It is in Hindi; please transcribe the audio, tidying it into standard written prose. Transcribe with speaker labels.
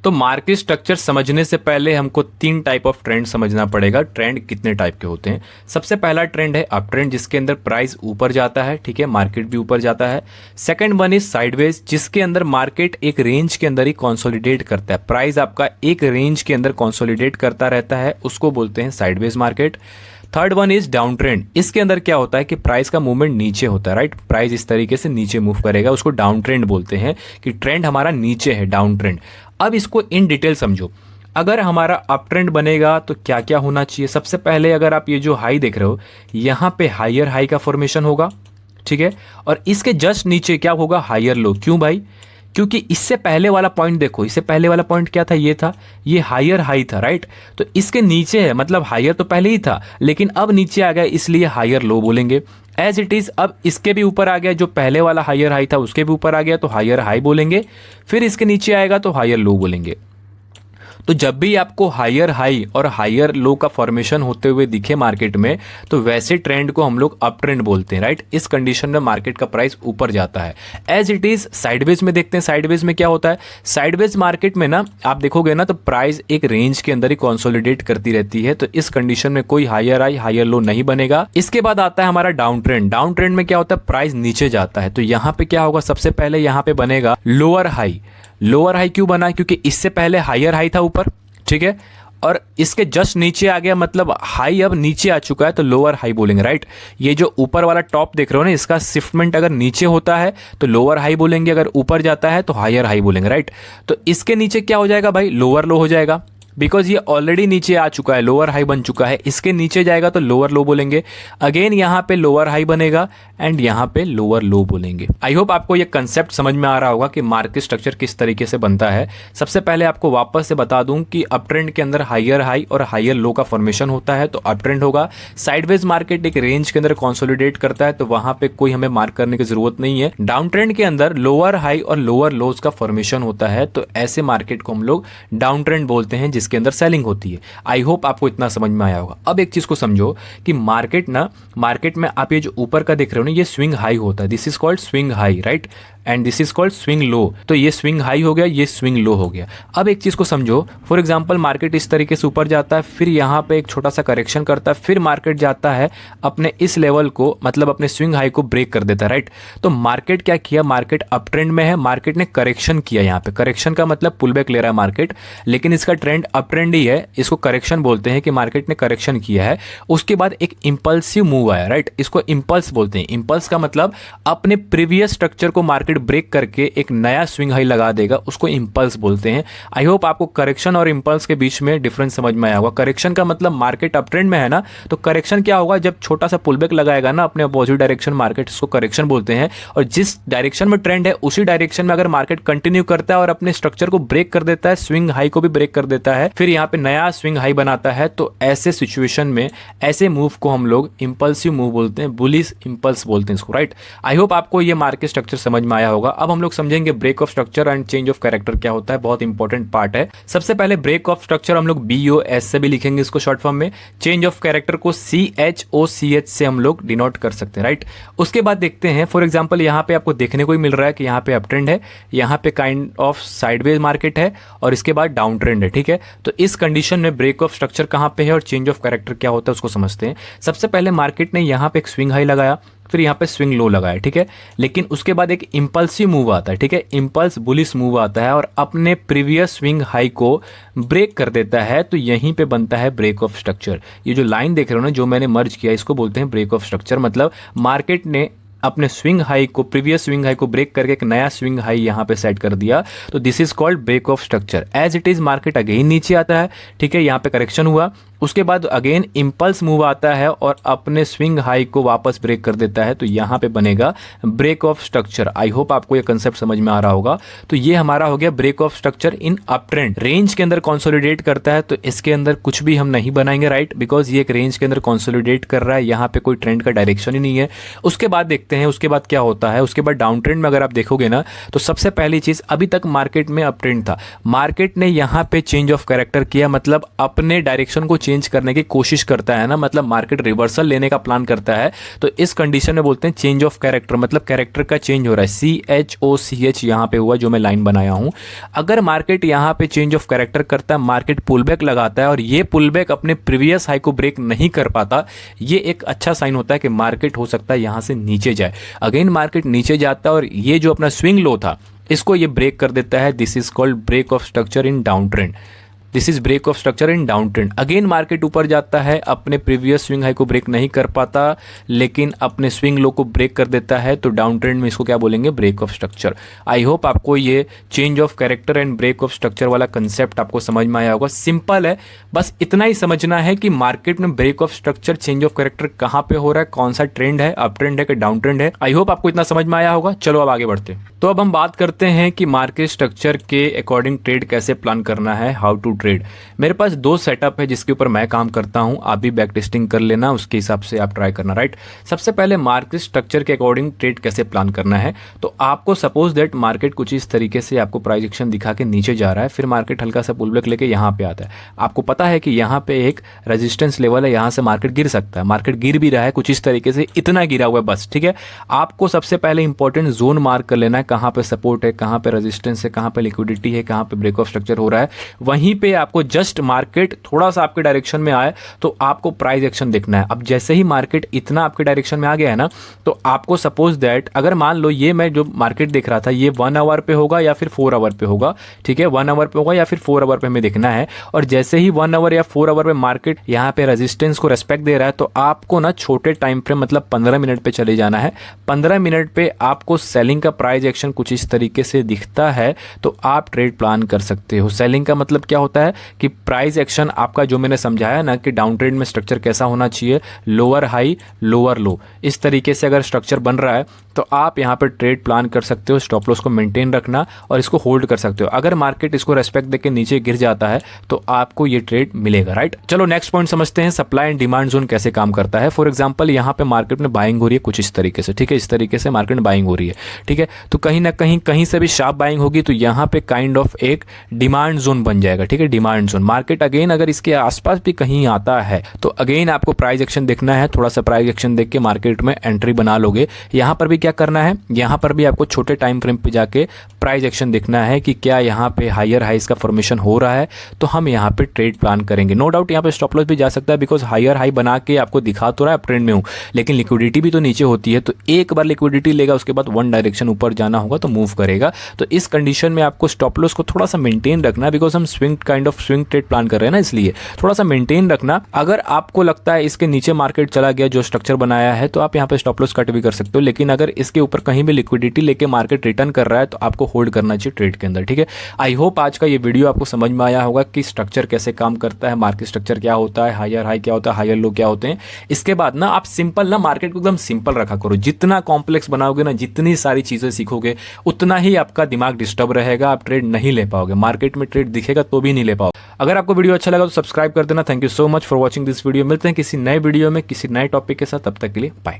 Speaker 1: तो मार्केट स्ट्रक्चर समझने से पहले हमको 3 टाइप ऑफ ट्रेंड समझना पड़ेगा। ट्रेंड कितने टाइप के होते हैं? सबसे पहला ट्रेंड है अप ट्रेंड, जिसके अंदर प्राइस ऊपर जाता है, ठीक है, मार्केट भी ऊपर जाता है। सेकंड वन इज साइडवेज, जिसके अंदर मार्केट एक रेंज के अंदर ही कंसोलिडेट करता है, प्राइस आपका एक रेंज के अंदर कंसोलिडेट करता रहता है, उसको बोलते हैं sideways market. Third one is down trend, इसके अंदर क्या होता है कि प्राइस का मूवमेंट नीचे होता है, राइट, प्राइस इस तरीके से नीचे मूव करेगा, उसको डाउन ट्रेंड बोलते हैं कि ट्रेंड हमारा नीचे है, डाउन ट्रेंड। अब इसको इन डिटेल समझो। अगर हमारा अप ट्रेंड बनेगा तो क्या क्या होना चाहिए? सबसे पहले अगर आप ये जो हाई देख रहे हो, यहाँ पे हायर हाई का फॉर्मेशन होगा, ठीक है, और इसके जस्ट नीचे क्या होगा? Higher low. क्यों भाई? क्योंकि इससे पहले वाला पॉइंट देखो, इससे पहले वाला पॉइंट क्या था? ये था, ये हायर हाई था, राइट। तो इसके नीचे है, मतलब हायर तो पहले ही था लेकिन अब नीचे आ गया, इसलिए हायर लो बोलेंगे। एज इट इज अब इसके भी ऊपर आ गया, जो पहले वाला हायर हाई था उसके भी ऊपर आ गया तो हायर हाई बोलेंगे, फिर इसके नीचे आएगा तो हायर लो बोलेंगे। तो जब भी आपको हायर हाई और हायर लो का फॉर्मेशन होते हुए दिखे मार्केट में, तो वैसे ट्रेंड को हम लोग अप ट्रेंड बोलते हैं, राइट। इस कंडीशन में मार्केट का प्राइस ऊपर जाता है। एज इट इज साइडवेज में देखते हैं, साइडवेज में क्या होता है? साइडवेज मार्केट में ना आप देखोगे ना तो प्राइस एक रेंज के अंदर ही कंसोलिडेट करती रहती है, तो इस कंडीशन में कोई हायर हाई हायर लो नहीं बनेगा। इसके बाद आता है हमारा डाउन ट्रेंड। डाउन ट्रेंड में क्या होता है? प्राइस नीचे जाता है, तो यहाँ पे क्या होगा? सबसे पहले यहाँ पे बनेगा लोअर हाई। लोअर हाई क्यों बना? क्योंकि इससे पहले हायर हाई था ऊपर, ठीक है, और इसके जस्ट नीचे आ गया, मतलब हाई अब नीचे आ चुका है तो लोअर हाई बोलेंगे, राइट। ये जो ऊपर वाला टॉप देख रहे हो ना, इसका शिफ्टमेंट अगर नीचे होता है तो लोअर हाई बोलेंगे, अगर ऊपर जाता है तो हायर हाई बोलेंगे, राइट। तो इसके नीचे क्या हो जाएगा भाई? लोअर लो हो जाएगा, बिकॉज ये ऑलरेडी नीचे आ चुका है, लोअर हाई बन चुका है। इसके नीचे जाएगा तो लोअर लो बोलेंगे, अगेन यहाँ पे लोअर हाई बनेगा एंड यहाँ पे लोअर लो बोलेंगे। आई होप आपको ये कंसेप्ट समझ में आ रहा होगा कि मार्केट स्ट्रक्चर किस तरीके से बनता है। सबसे पहले आपको वापस से बता दूं कि अप ट्रेंड के अंदर हायर हाई और हायर लो का फॉर्मेशन होता है तो अप ट्रेंड होगा। साइडवेज मार्केट एक रेंज के अंदर कंसोलिडेट करता है तो वहां पे कोई हमें मार्क करने की जरूरत नहीं है। डाउन ट्रेंड के अंदर लोअर हाई और लोअर लोज का फॉर्मेशन होता है तो ऐसे मार्केट को हम लोग डाउन ट्रेंड बोलते हैं, जिसके अंदर सेलिंग होती है। आई होप आपको इतना समझ में आया होगा। अब एक चीज को समझो कि मार्केट में आप ये जो ऊपर का देख रहे हो ना, ये स्विंग हाई होता है, this is called swing high, right, and this is called swing low. तो ये स्विंग हाई हो गया, ये स्विंग लो हो गया। अब एक चीज को समझो, फॉर एग्जांपल मार्केट इस तरीके से ऊपर जाता है, फिर यहाँ पे एक छोटा सा करेक्शन करता है, फिर मार्केट जाता है अपने इस लेवल को, मतलब अपने स्विंग हाई को ब्रेक कर देता है, राइट। तो मार्केट क्या किया? मार्केट अप ट्रेंड में है, मार्केट ने करेक्शन किया। यहाँ पे करेक्शन का मतलब पुल बैक ले रहा है मार्केट, लेकिन इसका ट्रेंड अप ट्रेंड ही है, इसको करेक्शन बोलते हैं कि मार्केट ने करेक्शन किया है। उसके बाद एक इंपल्सिव मूव आया, राइट, इसको इंपल्स बोलते हैं। इंपल्स का मतलब अपने प्रीवियस स्ट्रक्चर को मार्केट ब्रेक करके एक नया स्विंग हाई लगा देगा, उसको इंपल्स बोलते हैं। आई होप आपको करेक्शन और इंपल्स के बीच में डिफरेंस समझ में आया होगा। करेक्शन का मतलब मार्केट अप ट्रेंड में है ना, तो करेक्शन क्या होगा? जब छोटा सा पुल बैक लगाएगा ना अपने अपोजिट डायरेक्शन मार्केट, इसको करेक्शन बोलते हैं। और जिस डायरेक्शन में ट्रेंड है उसी डायरेक्शन में अगर मार्केट कंटिन्यू करता है और अपने स्ट्रक्चर को ब्रेक कर देता है, स्विंग हाई को भी ब्रेक कर देता है, फिर यहाँ पे नया स्विंग हाई बनाता है, तो ऐसे सिचुएशन में ऐसे मूव को हम लोग इंपल्सिव मूव बोलते हैं, बुलिश इंपल्स बोलते हैं इसको, राइट। आई होप आपको ये मार्केट स्ट्रक्चर समझ में आया होगा। अब हम लोग समझेंगे break of structure and change of character क्या होता है, बहुत इंपॉर्टेंट पार्ट है। सबसे पहले ब्रेक ऑफ स्ट्रक्चर हम लोग BOS से भी लिखेंगे इसको शॉर्ट फॉर्म में। चेंज ऑफ कैरेक्टर को CHOCH से हम लोग डिनोट कर सकते हैं, राइट। उसके बाद देखते हैं, फॉर एग्जांपल यहाँ पे आपको देखने को ही मिल रहा है कि यहाँ पे अप ट्रेंड है, यहाँ पे काइंड ऑफ साइडवेज मार्केट है और इसके बाद डाउन ट्रेंड है, ठीक है। तो इस कंडीशन में ब्रेक ऑफ स्ट्रक्चर कहाँ पे है और चेंज ऑफ कैरेक्टर क्या होता है उसको समझते हैं। सबसे पहले मार्केट ने यहाँ पे एक स्विंग हाई लगाया, फिर यहाँ पे स्विंग लो लगाया, ठीक है, लेकिन उसके बाद एक इंपल्सिव मूव आता है, ठीक है, इंपल्स बुलिश मूव आता है और अपने प्रीवियस स्विंग हाई को ब्रेक कर देता है, तो यहीं पे बनता है ब्रेक ऑफ स्ट्रक्चर। ये जो लाइन देख रहे हो ना, जो मैंने मर्ज किया, इसको बोलते हैं ब्रेक ऑफ स्ट्रक्चर। मतलब मार्केट ने अपने स्विंग हाई को, प्रीवियस स्विंग हाई को ब्रेक करके एक नया स्विंग हाई यहाँ पे सेट कर दिया, तो this is called break of structure. As it is market again नीचे आता है, ठीक है, यहाँ पे करेक्शन हुआ, उसके बाद अगेन इंपल्स मूव आता है और अपने स्विंग हाई को वापस ब्रेक कर देता है, तो यहाँ पे बनेगा break of structure. I hope आपको ये कंसेप्ट समझ में आ रहा होगा। तो ये हमारा हो गया break of structure in uptrend. Range के अंदर कंसोलिडेट करता है तो इसके अंदर कुछ भी हम नहीं बनाएंगे, राइट, बिकॉज ये एक रेंज के अंदर कंसोलिडेट कर रहा है, यहाँ पे कोई ट्रेंड का डायरेक्शन ही नहीं है। उसके बाद देखते हैं उसके बाद क्या होता है। उसके बाद डाउन ट्रेंड में अगर आप देखोगे ना, तो सबसे पहली चीज, अभी तक मार्केट में अप ट्रेंड था, मार्केट ने यहाँ पे चेंज ऑफ कैरेक्टर किया, मतलब अपने डायरेक्शन को चेंज करने की कोशिश करता है ना, मतलब मार्केट रिवर्सल लेने का प्लान करता है, तो इस कंडीशन में बोलते हैं चेंज ऑफ कैरेक्टर, मतलब कैरेक्टर का चेंज हो रहा है। CHOCH यहाँ पे हुआ जो मैं लाइन बनाया हूँ। अगर मार्केट यहाँ पे चेंज ऑफ कैरेक्टर करता है, मार्केट पुलबैक लगाता है और ये पुलबैक अपने प्रीवियस हाई को ब्रेक नहीं कर पाता, ये एक अच्छा साइन होता है कि मार्केट हो सकता है यहाँ से नीचे जाए। अगेन मार्केट नीचे जाता है और ये जो अपना स्विंग लो था इसको ये ब्रेक कर देता है। This is called break of structure in downtrend. This is break of structure in downtrend. Again market ऊपर जाता है, अपने प्रीवियस स्विंग हाई को ब्रेक नहीं कर पाता लेकिन अपने स्विंग लो को ब्रेक कर देता है, तो डाउन ट्रेंड में इसको क्या बोलेंगे, break of structure. I hope आपको ये change of character and break of structure वाला कंसेप्ट आपको समझ में आया होगा। सिंपल है, बस इतना ही समझना है कि मार्केट में break of structure, change of character कहाँ पे हो रहा है, कौन सा ट्रेंड है, अप ट्रेंड है कि डाउन ट्रेंड है। आई होप आपको इतना समझ में आया होगा। चलो अब आगे बढ़ते हैं। तो अब हम बात करते हैं कि मार्केट स्ट्रक्चर के अकॉर्डिंग ट्रेड कैसे प्लान करना है, हाउ टू ट्रेड। मेरे पास दो सेटअप है जिसके ऊपर मैं काम करता हूं, आप भी बैक टेस्टिंग कर लेना, उसके हिसाब से आप ट्राई करना, राइट। सबसे पहले मार्केट स्ट्रक्चर के अकॉर्डिंग ट्रेड कैसे प्लान करना है। तो आपको सपोज दैट मार्केट कुछ इस तरीके से आपको प्राइस एक्शन दिखा के नीचे जा रहा है, फिर मार्केट हल्का सा पुल बैक लेके यहाँ पे आता है। आपको पता है कि यहाँ पे एक रेजिस्टेंस लेवल है, यहाँ से मार्केट गिर सकता है। मार्केट गिर भी रहा है कुछ इस तरीके से, इतना गिरा हुआ है बस, ठीक है। आपको सबसे पहले इंपॉर्टेंट जोन मार्क कर लेना है, कहाँ पे सपोर्ट है, कहाँ पे रेजिस्टेंस है, कहाँ पे लिक्विडिटी है, कहाँ पे ब्रेक ऑफ स्ट्रक्चर हो रहा है। वहीं पे आपको जस्ट मार्केट थोड़ा सा आपके डायरेक्शन में आए तो आपको प्राइस एक्शन देखना है। अब जैसे ही मार्केट इतना आपके डायरेक्शन में आ गया है ना, तो आपको सपोज दैट अगर मान लो ये मैं जो मार्केट देख रहा था ये 1 आवर पे होगा या फिर 4 आवर पे होगा, ठीक है, 1 आवर पे होगा या फिर 4 आवर पे हमें देखना है। और जैसे ही 1 आवर या 4 आवर पे मार्केट यहाँ पे रेजिस्टेंस को रेस्पेक्ट दे रहा है, तो आपको ना छोटे टाइम फ्रेम मतलब 15 मिनट पे चले जाना है। 15 मिनट पे आपको सेलिंग का प्राइस एक्शन कुछ इस तरीके से दिखता है तो आप ट्रेड प्लान कर सकते हो। सेलिंग का मतलब क्या होता है कि प्राइस एक्शन आपका जो मैंने समझाया ना कि डाउन ट्रेंड में स्ट्रक्चर कैसा होना चाहिए, लोअर हाई लोअर लो, इस तरीके से अगर स्ट्रक्चर बन रहा है तो आप यहाँ पर ट्रेड प्लान कर सकते हो। स्टॉप लॉस को मेंटेन रखना और इसको होल्ड कर सकते हो। अगर मार्केट इसको रेस्पेक्ट देके नीचे गिर जाता है तो आपको ये ट्रेड मिलेगा, राइट। चलो नेक्स्ट पॉइंट समझते हैं, सप्लाई एंड डिमांड जोन कैसे काम करता है। फॉर एग्जांपल यहाँ पे मार्केट में बाइंग हो रही है कुछ इस तरीके से, ठीक है, इस तरीके से मार्केट में बाइंग हो रही है, ठीक है। तो कहीं ना कहीं से भी शार्प बाइंग होगी तो यहाँ पे काइंड ऑफ एक डिमांड जोन बन जाएगा, ठीक है, डिमांड जोन। मार्केट अगेन अगर इसके आसपास भी कहीं आता है तो अगेन आपको प्राइस एक्शन देखना है। थोड़ा सा प्राइस एक्शन देख के मार्केट में एंट्री बना लोगे। यहाँ पर भी क्या करना है, यहाँ पर भी आपको छोटे टाइम फ्रेम पे जाके प्राइस एक्शन देखना है कि क्या यहाँ पे हायर हाइस का फॉर्मेशन हो रहा है, तो हम यहाँ पे ट्रेड प्लान करेंगे। नो डाउट यहाँ पे स्टॉप लॉस भी जा सकता है बिकॉज हायर हाई बना के आपको दिखा तो रहा है अप ट्रेंड में हूँ, लेकिन लिक्विडिटी भी तो नीचे होती है। तो एक बार लिक्विडिटी लेगा उसके बाद वन डायरेक्शन ऊपर जाना होगा तो मूव करेगा। तो इस कंडीशन में आपको स्टॉप लॉस को थोड़ा सा मेंटेन रखना, बिकॉज हम swing kind of swing trade plan कर रहे हैं ना, इसलिए थोड़ा सा मेंटेन रखना। अगर आपको लगता है इसके नीचे मार्केट चला गया जो स्ट्रक्चर बनाया है तो आप यहाँ पे स्टॉप लॉस कट भी कर सकते हो, लेकिन अगर इसके ऊपर कहीं भी लिक्विडिटी लेके मार्केट रिटर्न कर रहा है तो आपको होल्ड करना चाहिए ट्रेड के अंदर, ठीक है। आई होप आज का ये वीडियो आपको समझ में आया होगा कि स्ट्रक्चर कैसे काम करता है, मार्केट स्ट्रक्चर क्या होता है, हायर हाई क्या होता है, हायर लो क्या होते हैं। इसके बाद ना आप सिंपल ना मार्केट को एकदम सिंपल रखा करो। जितना कॉम्प्लेक्स बनाओगे ना, जितनी सारी चीजें सीखोगे उतना ही आपका दिमाग डिस्टर्ब रहेगा, आप ट्रेड नहीं ले पाओगे। मार्केट में ट्रेड दिखेगा तो भी नहीं ले पाओगे। अगर आपको वीडियो अच्छा लगा तो सब्सक्राइब कर देना। Thank you so much for watching this video. मिलते हैं किसी नए वीडियो में किसी नए टॉपिक के साथ, तब तक के लिए बाय।